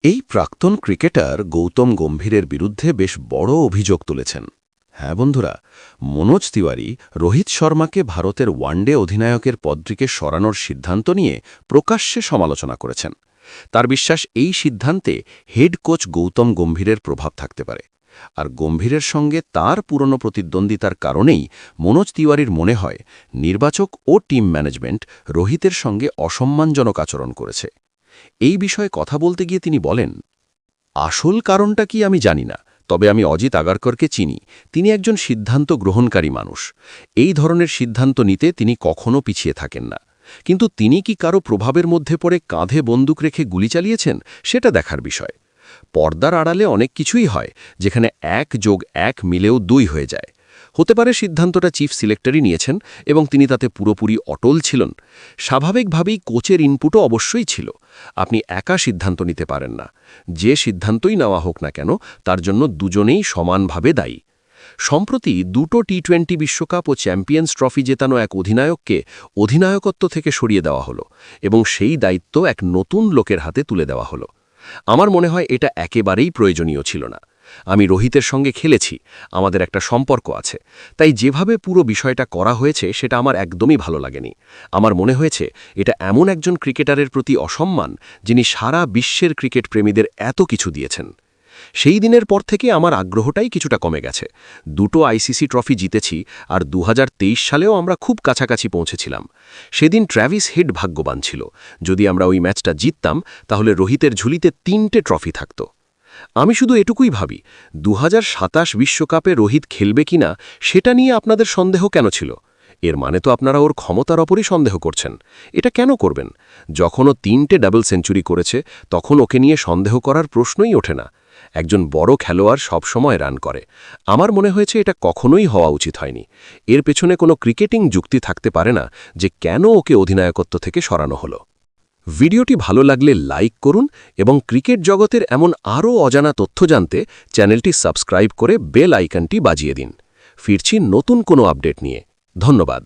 এই প্রাক্তন ক্রিকেটার গৌতম গম্ভীরের বিরুদ্ধে বেশ বড় অভিযোগ তুলেছেন। হ্যাঁ বন্ধুরা, মনোজ তিওয়ারি রোহিত শর্মাকে ভারতের ওয়ানডে অধিনায়কের পদ থেকে সরানোর সিদ্ধান্ত নিয়ে প্রকাশ্যে সমালোচনা করেছেন। তার বিশ্বাস এই সিদ্ধান্তে হেড কোচ গৌতম গম্ভীরের প্রভাব থাকতে পারে। আর গম্ভীরের সঙ্গে তার পুরনো প্রতিদ্বন্দ্বিতার কারণেই মনোজ তিওয়ারির মনে হয় নির্বাচক ও টিম ম্যানেজমেন্ট রোহিতের সঙ্গে অসম্মানজনক আচরণ করেছে। এই বিষয়ে কথা বলতে গিয়ে তিনি বলেন, আসল কারণটা কি আমি জানি না, তবে আমি অজিত আগারকরকে চিনি। তিনি একজন সিদ্ধান্ত গ্রহণকারী মানুষ। এই ধরনের সিদ্ধান্ত নিতে তিনি কখনো পিছিয়ে থাকেন না। কিন্তু তিনি কি কারো প্রভাবের মধ্যে পড়ে কাঁধে বন্দুক রেখে গুলি চালিয়েছেন, সেটা দেখার বিষয়। পর্দার আড়ালে অনেক কিছুই হয়, যেখানে 1+1 মিলেও 2 হয়ে যায়। হতে পারে সিদ্ধান্তটা চিফ সিলেক্টরই নিয়েছেন এবং তিনি তাতে পুরোপুরি অটল ছিলেন। স্বাভাবিকভাবেই কোচের ইনপুটও অবশ্যই ছিল। আপনি একা সিদ্ধান্ত নিতে পারেন না। যে সিদ্ধান্তই নেওয়া হোক না কেন, তার জন্য দুজনেই সমানভাবে দায়ী। সম্প্রতি দুটো টি-20 বিশ্বকাপ ও চ্যাম্পিয়ন্স ট্রফি জেতানো এক অধিনায়ককে অধিনায়কত্ব থেকে সরিয়ে দেওয়া হলো এবং সেই দায়িত্ব এক নতুন লোকের হাতে তুলে দেওয়া হলো। আমার মনে হয় এটা একেবারেই প্রয়োজনীয় ছিল না। আমি রোহিতের সঙ্গে খেলেছি, আমাদের একটা সম্পর্ক আছে, তাই যেভাবে পুরো বিষয়টা করা হয়েছে সেটা আমার একদমই ভালো লাগেনি। আমার মনে হয়েছে এটা এমন একজন ক্রিকেটারের প্রতি অসম্মান, যিনি সারা বিশ্বের ক্রিকেট প্রেমীদের এত কিছু দিয়েছেন। সেই দিনের পর থেকে আমার আগ্রহটাই কিছুটা কমে গেছে। দুটো আইসিসি ট্রফি জিতেছি, আর 2023 সালেও আমরা খুব কাছাকাছি পৌঁছেছিলাম। সেদিন ট্র্যাভিস হেড ভাগ্যবান ছিল। যদি আমরা ওই ম্যাচটা জিততাম, তাহলে রোহিতের ঝুলিতে 3টে ট্রফি থাকত। আমি শুধু এটুকুই ভাবি, 2027 বিশ্বকাপে রোহিত খেলবে কিনা সেটা নিয়ে আপনাদের সন্দেহ কেন ছিল? এর মানে তো আপনারা ওর ক্ষমতার ওপরই সন্দেহ করছেন। এটা কেন করবেন? যখন ও 3টে ডাবল সেঞ্চুরি করেছে, তখন ওকে নিয়ে সন্দেহ করার প্রশ্নই ওঠে না। একজন বড় খেলোয়াড় সবসময় রান করে। আমার মনে হয়েছে এটা কখনোই হওয়া উচিত হয়নি। এর পেছনে কোনো ক্রিকেটিং যুক্তি থাকতে পারে না যে কেন ওকে অধিনায়কত্ব থেকে সরানো হলো। ভিডিওটি ভালো লাগলে লাইক করুন এবং ক্রিকেট জগতের এমন আরও অজানা তথ্য জানতে চ্যানেলটি সাবস্ক্রাইব করে বেল আইকনটি বাজিয়ে দিন। ফিরছি নতুন কোনো আপডেট নিয়ে। ধন্যবাদ।